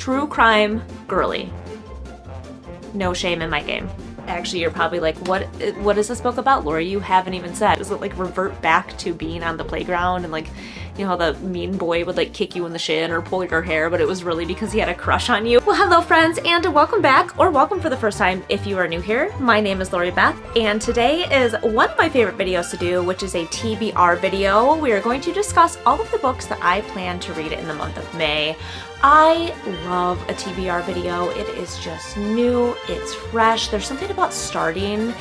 True crime girly. No shame in my game. Actually, you're probably like, what is this book about, Lori? You haven't even said. Does it like revert back to being on the playground and like, you know, how the mean boy would like kick you in the shin or pull your hair, but it was really because he had a crush on you? Well, hello friends, and welcome back, or welcome for the first time if you are new here. My name is Lori Beth, and today is one of my favorite videos to do, which is a TBR video. We are going to discuss all of the books that I plan to read in the month of May. I love a TBR video. It is just new, it's fresh. There's something about starting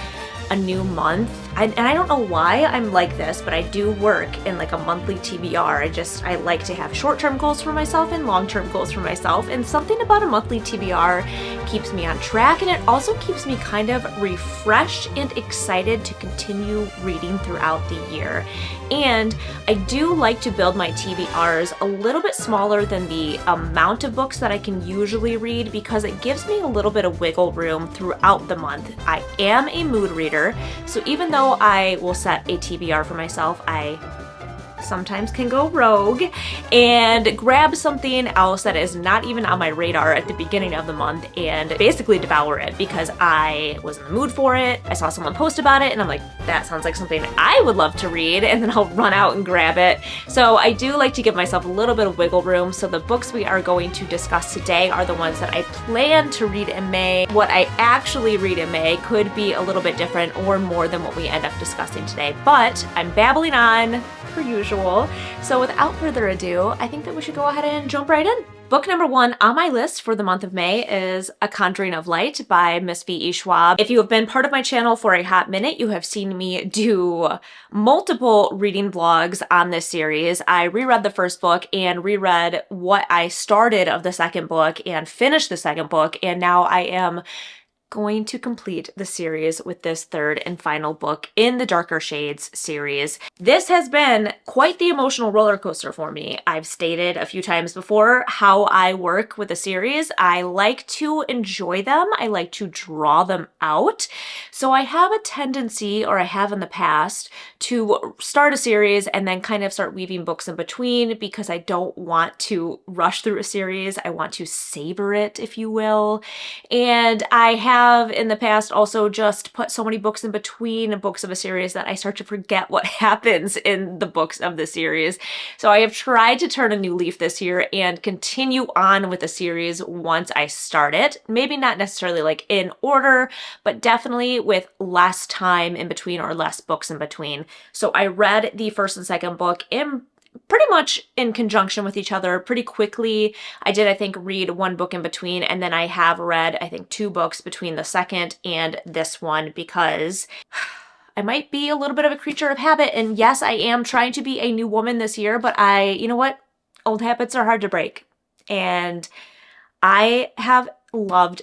a new month. And I don't know why I'm like this, but I do work in like a monthly TBR. I like to have short-term goals for myself and long-term goals for myself. And something about a monthly TBR keeps me on track, and it also keeps me kind of refreshed and excited to continue reading throughout the year. And I do like to build my TBRs a little bit smaller than the amount of books that I can usually read, because it gives me a little bit of wiggle room throughout the month. I am a mood reader, so even though I will set a TBR for myself, I sometimes can go rogue and grab something else that is not even on my radar at the beginning of the month and basically devour it because I was in the mood for it. I saw someone post about it and I'm like, that sounds like something I would love to read, and then I'll run out and grab it. So I do like to give myself a little bit of wiggle room. So the books we are going to discuss today are the ones that I plan to read in May. What I actually read in May could be a little bit different or more than what we end up discussing today, but I'm babbling on per usual. So without further ado, I think that we should go ahead and jump right in. Book number one on my list for the month of May is A Conjuring of Light by Miss V.E. Schwab. If you have been part of my channel for a hot minute, you have seen me do multiple reading vlogs on this series. I reread the first book and reread what I started of the second book and finished the second book, and now I am going to complete the series with this third and final book in the Darker Shades series. This has been quite the emotional roller coaster for me. I've stated a few times before how I work with a series. I like to enjoy them. I like to draw them out. So I have a tendency, or I have in the past, to start a series and then kind of start weaving books in between because I don't want to rush through a series. I want to savor it, if you will. And I have in the past also just put so many books in between books of a series that I start to forget what happens in the books of the series. So I have tried to turn a new leaf this year and continue on with the series once I start it. Maybe not necessarily like in order, but definitely with less time in between or less books in between. So I read the first and second book in pretty much in conjunction with each other pretty quickly. I did, I think, read one book in between, and then I have read, I think, two books between the second and this one because I might be a little bit of a creature of habit. And yes, I am trying to be a new woman this year, but you know what? Old habits are hard to break. And I have loved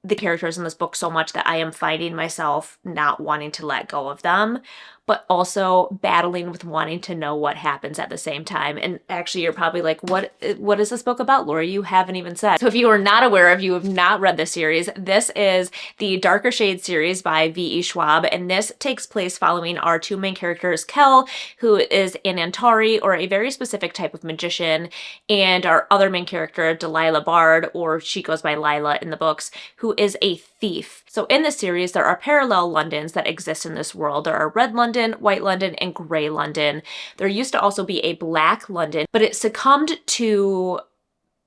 the characters in this book so much that I am finding myself not wanting to let go of them, but also battling with wanting to know what happens at the same time. And actually, you're probably like, what is this book about, Lori? You haven't even said. So if you are not aware, if you have not read this series, this is the Darker Shades series by V.E. Schwab, and this takes place following our two main characters, Kel, who is an Antari, or a very specific type of magician, and our other main character, Delilah Bard, or she goes by Lila in the books, who is a thief. So in this series, there are parallel Londons that exist in this world. There are Red London, White London, and Gray London. There used to also be a Black London, but it succumbed to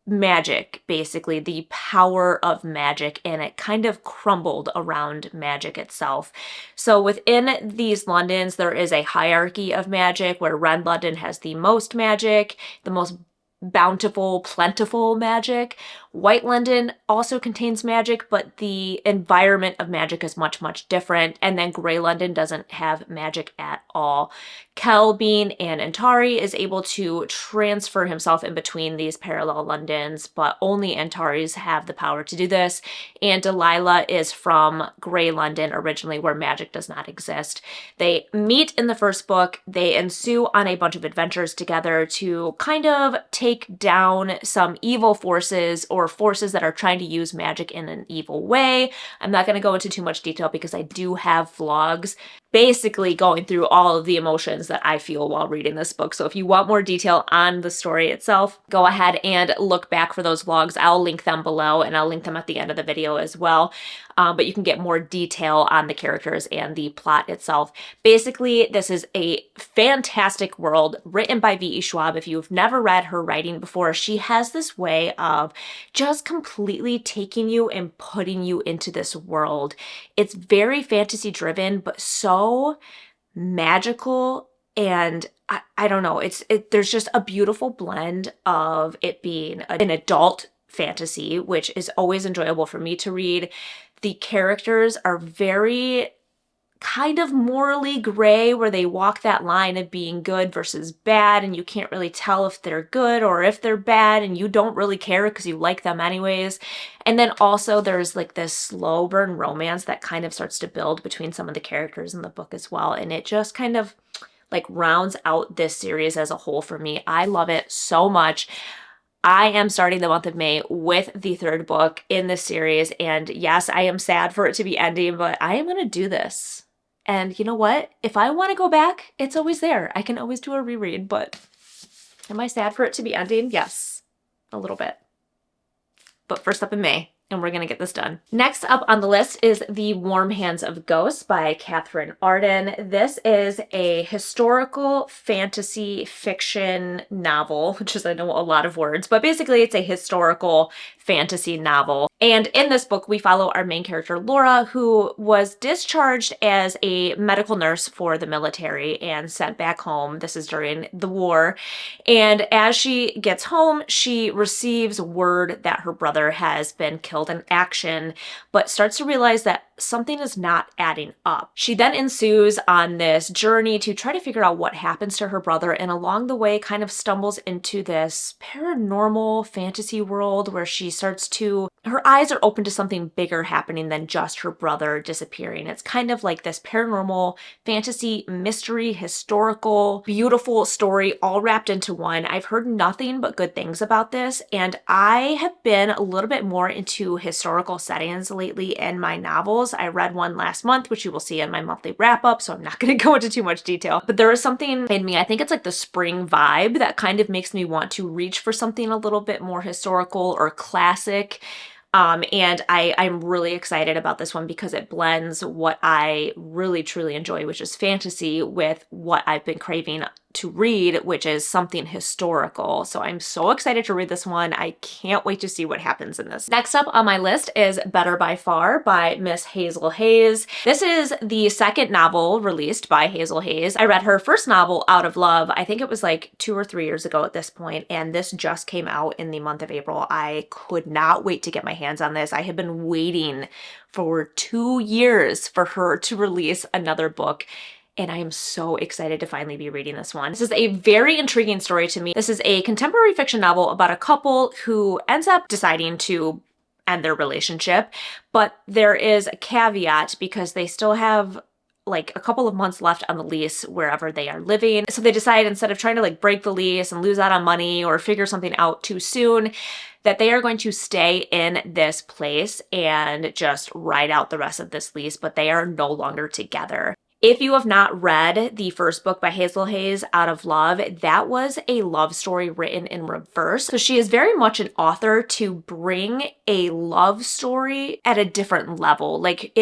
magic, basically the power of magic, and it kind of crumbled around magic itself. So within these Londons, there is a hierarchy of magic where Red London has the most magic, the most bountiful, plentiful magic. White London also contains magic, but the environment of magic is much, much different. And then Gray London doesn't have magic at all. Kel, being an Antari, is able to transfer himself in between these parallel Londons, but only Antaris have the power to do this. And Delilah is from Gray London originally, where magic does not exist. They meet in the first book. They ensue on a bunch of adventures together to kind of take down some evil forces, or forces that are trying to use magic in an evil way. I'm not going to go into too much detail because I do have vlogs basically going through all of the emotions that I feel while reading this book. So if you want more detail on the story itself, go ahead and look back for those vlogs. I'll link them below, and I'll link them at the end of the video as well. But you can get more detail on the characters and the plot itself. Basically, this is a fantastic world written by V.E. Schwab. If you've never read her writing before, she has this way of just completely taking you and putting you into this world. It's very fantasy driven, but so magical, and I don't know, there's just a beautiful blend of it being an adult fantasy, which is always enjoyable for me to read. The characters are very kind of morally gray, where they walk that line of being good versus bad, and you can't really tell if they're good or if they're bad, and you don't really care because you like them anyways. And then also there's like this slow burn romance that kind of starts to build between some of the characters in the book as well, and it just kind of like rounds out this series as a whole for me. I love it so much. I am starting the month of May with the third book in this series, and yes, I am sad for it to be ending, but I am going to do this. And you know what? If I want to go back, it's always there. I can always do a reread, but am I sad for it to be ending? Yes, a little bit. But first up in May, and we're going to get this done. Next up on the list is The Warm Hands of Ghosts by Catherine Arden. This is a historical fantasy fiction novel, which is, I know, a lot of words, but basically it's a historical fantasy novel. And in this book, we follow our main character, Laura, who was discharged as a medical nurse for the military and sent back home. This is during the war. And as she gets home, she receives word that her brother has been killed in action, but starts to realize that something is not adding up. She then ensues on this journey to try to figure out what happens to her brother, and along the way kind of stumbles into this paranormal fantasy world where she starts to, her eyes are open to something bigger happening than just her brother disappearing. It's kind of like this paranormal fantasy, mystery, historical, beautiful story all wrapped into one. I've heard nothing but good things about this, and I have been a little bit more into historical settings lately in my novels. I read one last month, which you will see in my monthly wrap up, so I'm not going to go into too much detail. But there is something in me, I think it's like the spring vibe, that kind of makes me want to reach for something a little bit more historical or classic. And I'm really excited about this one because it blends what I really truly enjoy, which is fantasy, with what I've been craving to read, which is something historical. So I'm so excited to read this one. I can't wait to see what happens in this. Next up on my list is Better by Far by Miss Hazel Hayes. This is the second novel released by Hazel Hayes. I read her first novel, Out of Love, I think it was like 2 or 3 years ago at this point, and this just came out in the month of April. I could not wait to get my hands on this. I have been waiting for 2 years for her to release another book, and I am so excited to finally be reading this one. This is a very intriguing story to me. This is a contemporary fiction novel about a couple who ends up deciding to end their relationship, but there is a caveat because they still have like a couple of months left on the lease wherever they are living. So they decide, instead of trying to like break the lease and lose out on money or figure something out too soon, that they are going to stay in this place and just ride out the rest of this lease, but they are no longer together. If you have not read the first book by Hazel Hayes, Out of Love, that was a love story written in reverse. So she is very much an author to bring a love story at a different level. Like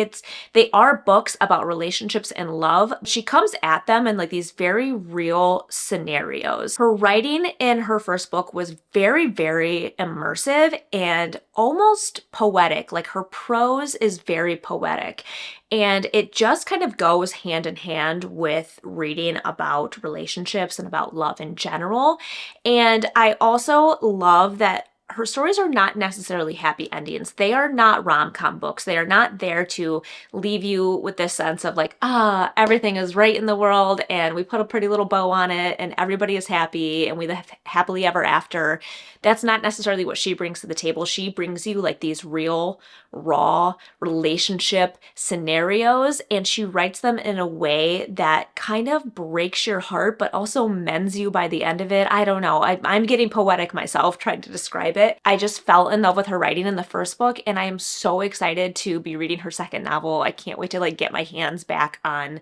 they are books about relationships and love. She comes at them in like these very real scenarios. Her writing in her first book was very, very immersive and almost poetic. Like her prose is very poetic. And it just kind of goes hand in hand with reading about relationships and about love in general. And I also love that her stories are not necessarily happy endings. They are not rom-com books. They are not there to leave you with this sense of like, everything is right in the world and we put a pretty little bow on it and everybody is happy and we live happily ever after. That's not necessarily what she brings to the table. She brings you like these real, raw relationship scenarios, and she writes them in a way that kind of breaks your heart but also mends you by the end of it. I don't know. I'm getting poetic myself trying to describe it. it. I just fell in love with her writing in the first book, and I am so excited to be reading her second novel. I can't wait to like get my hands back on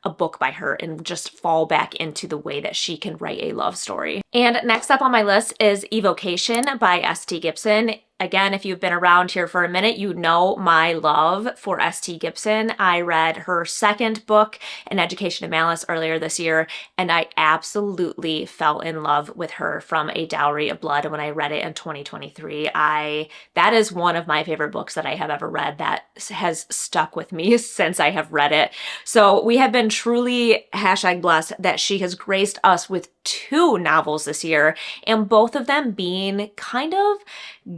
a book by her and just fall back into the way that she can write a love story. And next up on my list is Evocation by S.T. Gibson. Again, if you've been around here for a minute, you know my love for S.T. Gibson. I read her second book, An Education of Malice, earlier this year, and I absolutely fell in love with her from A Dowry of Blood when I read it in 2023. That is one of my favorite books that I have ever read that has stuck with me since I have read it. So we have been truly #blessed that she has graced us with 2 novels this year, and both of them being kind of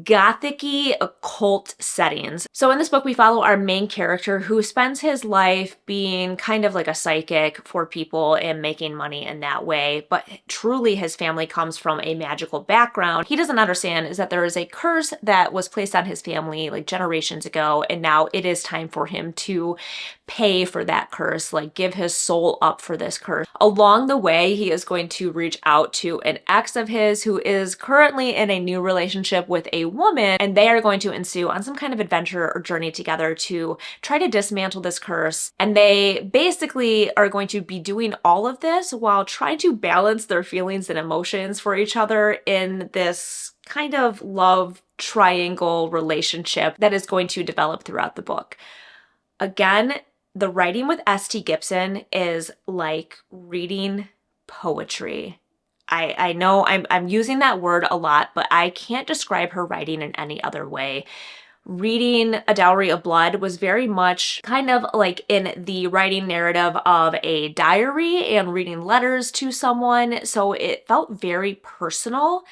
gothic-y occult settings. So in this book, we follow our main character who spends his life being kind of like a psychic for people and making money in that way, but truly his family comes from a magical background. He doesn't understand is that there is a curse that was placed on his family like generations ago, and now it is time for him to pay for that curse, like give his soul up for this curse. Along the way, he is going to reach out to an ex of his who is currently in a new relationship with a woman, and they are going to ensue on some kind of adventure or journey together to try to dismantle this curse. And they basically are going to be doing all of this while trying to balance their feelings and emotions for each other in this kind of love triangle relationship that is going to develop throughout the book. Again, the writing with S.T. Gibson is like reading poetry. I know I'm using that word a lot, but I can't describe her writing in any other way. Reading A Dowry of Blood was very much kind of like in the writing narrative of a diary and reading letters to someone, so it felt very personal.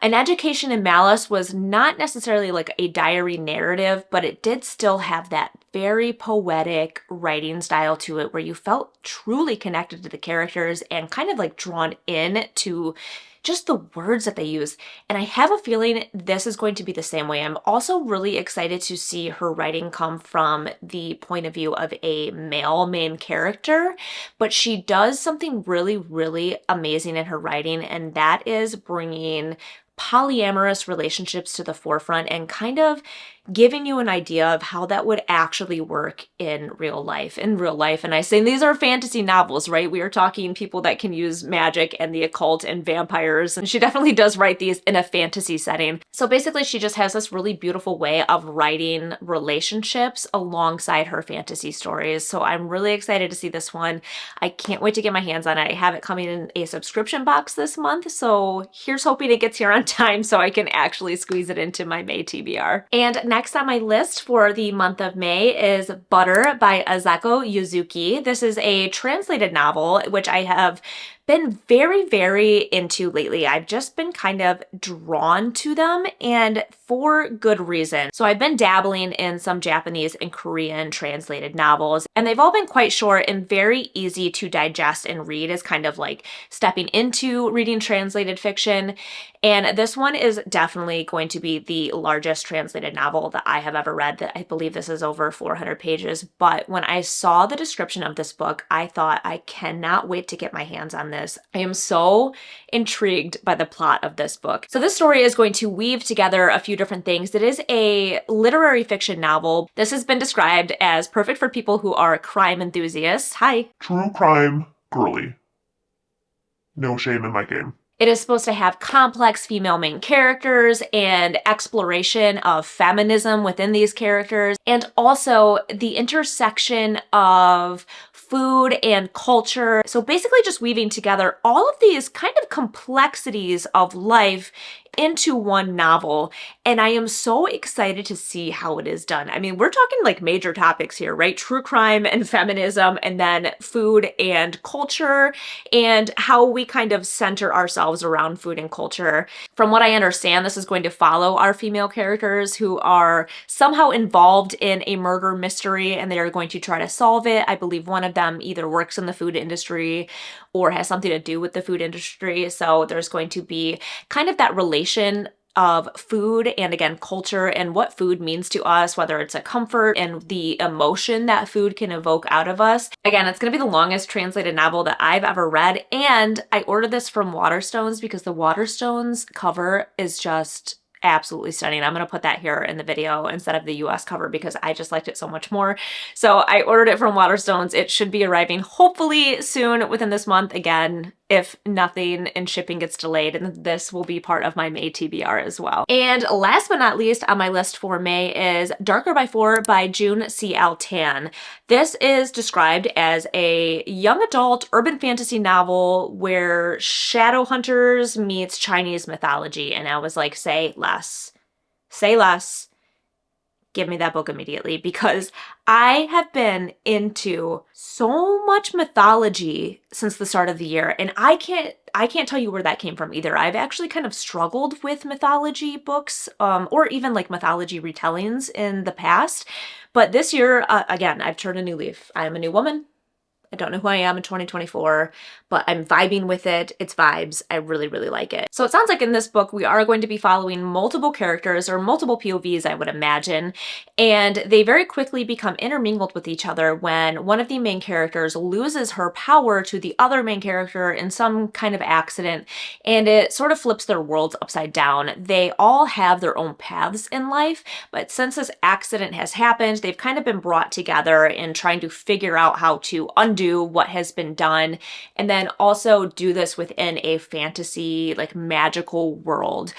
An Education in Malice was not necessarily like a diary narrative, but it did still have that very poetic writing style to it where you felt truly connected to the characters and kind of like drawn in to just the words that they use. And I have a feeling this is going to be the same way. I'm also really excited to see her writing come from the point of view of a male main character, but she does something really, really amazing in her writing, and that is bringing polyamorous relationships to the forefront and kind of giving you an idea of how that would actually work in real life. And I say these are fantasy novels, right? We are talking people that can use magic and the occult and vampires, and she definitely does write these in a fantasy setting. So basically, she just has this really beautiful way of writing relationships alongside her fantasy stories. So I'm really excited to see this one. I can't wait to get my hands on it. I have it coming in a subscription box this month, so here's hoping it gets here on time so I can actually squeeze it into my May TBR. And next on my list for the month of May is Butter by Azako Yuzuki. This is a translated novel, which I have been very, very into lately. I've just been kind of drawn to them, and for good reason. So I've been dabbling in some Japanese and Korean translated novels, and they've all been quite short and very easy to digest and read as kind of like stepping into reading translated fiction. And this one is definitely going to be the largest translated novel that I have ever read. That I believe this is over 400 pages. But when I saw the description of this book, I thought, I cannot wait to get my hands on this. I am so intrigued by the plot of this book. So this story is going to weave together a few different things. It is a literary fiction novel. This has been described as perfect for people who are crime enthusiasts. Hi. True crime girly. No shame in my game. It is supposed to have complex female main characters and exploration of feminism within these characters, and also the intersection of food and culture. So basically just weaving together all of these kind of complexities of life into one novel, and I am so excited to see how it is done. I mean, we're talking like major topics here, right? True crime and feminism, and then food and culture, and how we kind of center ourselves around food and culture. From what I understand, this is going to follow our female characters who are somehow involved in a murder mystery, and they are going to try to solve it. I believe one of them either works in the food industry or has something to do with the food industry. So there's going to be kind of that relation of food and, again, culture and what food means to us, whether it's a comfort and the emotion that food can evoke out of us. Again, it's going to be the longest translated novel that I've ever read, and I ordered this from Waterstones because the Waterstones cover is just absolutely stunning. I'm going to put that here in the video instead of the US cover because I just liked it so much more. So I ordered it from Waterstones. It should be arriving hopefully soon within this month. Again, if nothing and shipping gets delayed, and this will be part of my May TBR as well. And last but not least on my list for May is Darker by 4 by June C.L. Tan. This is described as a young adult urban fantasy novel where shadow hunters meets Chinese mythology. And I was like, say less. Say less. Give me that book immediately, because I have been into so much mythology since the start of the year, and I can't tell you where that came from either. I've actually kind of struggled with mythology books, or even like mythology retellings in the past. But this year, again, I've turned a new leaf. I am a new woman. I don't know who I am in 2024, but I'm vibing with it. It's vibes. I really, really like it. So it sounds like in this book, we are going to be following multiple characters or multiple POVs, I would imagine, and they very quickly become intermingled with each other when one of the main characters loses her power to the other main character in some kind of accident, and it sort of flips their worlds upside down. They all have their own paths in life, but since this accident has happened, they've kind of been brought together in trying to figure out how to undo what has been done, and then also do this within a fantasy, like magical world.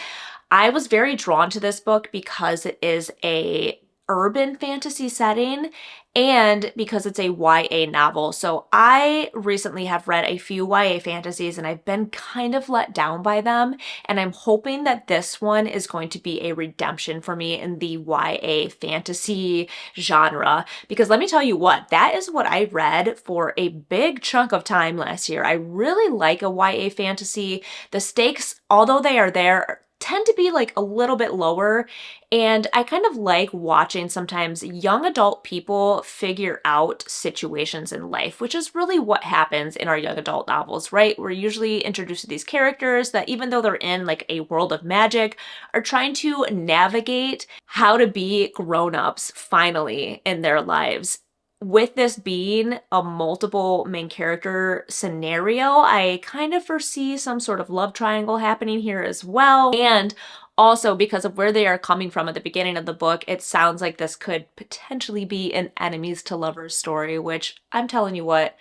I was very drawn to this book because it is a urban fantasy setting and because it's a YA novel. So I recently have read a few YA fantasies and I've been kind of let down by them. And I'm hoping that this one is going to be a redemption for me in the YA fantasy genre. Because let me tell you what, that is what I read for a big chunk of time last year. I really like a YA fantasy. The stakes, although they are there, tend to be like a little bit lower, and I kind of like watching sometimes young adult people figure out situations in life, which is really what happens in our young adult novels, right? We're usually introduced to these characters that, even though they're in like a world of magic, are trying to navigate how to be grown-ups finally in their lives. With this being a multiple main character scenario, I kind of foresee some sort of love triangle happening here as well. And also, because of where they are coming from at the beginning of the book, it sounds like this could potentially be an enemies to lovers story, which I'm telling you what,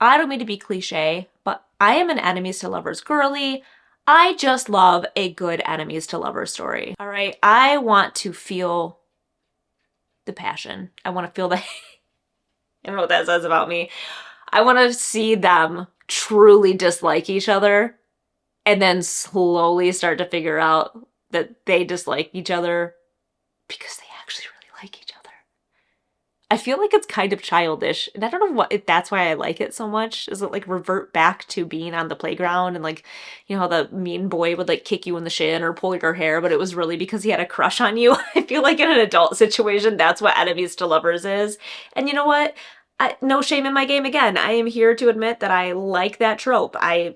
I don't mean to be cliche, but I am an enemies to lovers girly. I just love a good enemies to lovers story. All right, I want to feel the passion. I want to feel the I don't know what that says about me. I want to see them truly dislike each other and then slowly start to figure out that they dislike each other because they actually really like each other. I feel like it's kind of childish, and I don't know if that's why I like it so much. Is it like revert back to being on the playground and like, you know, how the mean boy would like kick you in the shin or pull your hair, but it was really because he had a crush on you. I feel like in an adult situation, that's what enemies to lovers is. And you know what? No shame in my game again. I am here to admit that I like that trope. I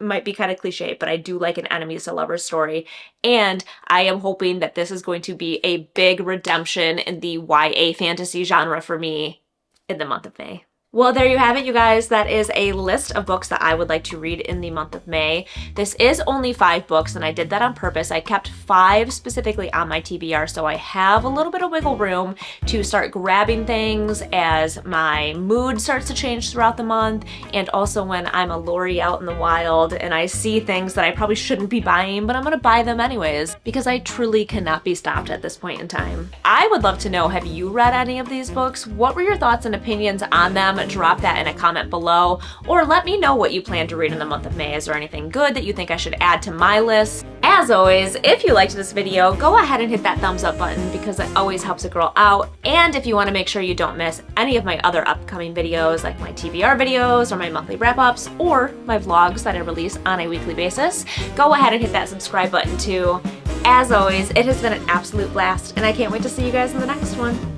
might be kind of cliche, but I do like an enemies to lovers story. And I am hoping that this is going to be a big redemption in the YA fantasy genre for me in the month of May. Well, there you have it, you guys. That is a list of books that I would like to read in the month of May. This is only 5 books, and I did that on purpose. I kept 5 specifically on my TBR, so I have a little bit of wiggle room to start grabbing things as my mood starts to change throughout the month, and also when I'm a Lori out in the wild and I see things that I probably shouldn't be buying, but I'm gonna buy them anyways, because I truly cannot be stopped at this point in time. I would love to know, have you read any of these books? What were your thoughts and opinions on them? Drop that in a comment below, or let me know what you plan to read in the month of May. Is there anything good that you think I should add to my list? As always, if you liked this video, go ahead and hit that thumbs up button because it always helps a girl out. And if you want to make sure you don't miss any of my other upcoming videos, like my TBR videos or my monthly wrap-ups or my vlogs that I release on a weekly basis, go ahead and hit that subscribe button too. As always, it has been an absolute blast, and I can't wait to see you guys in the next one.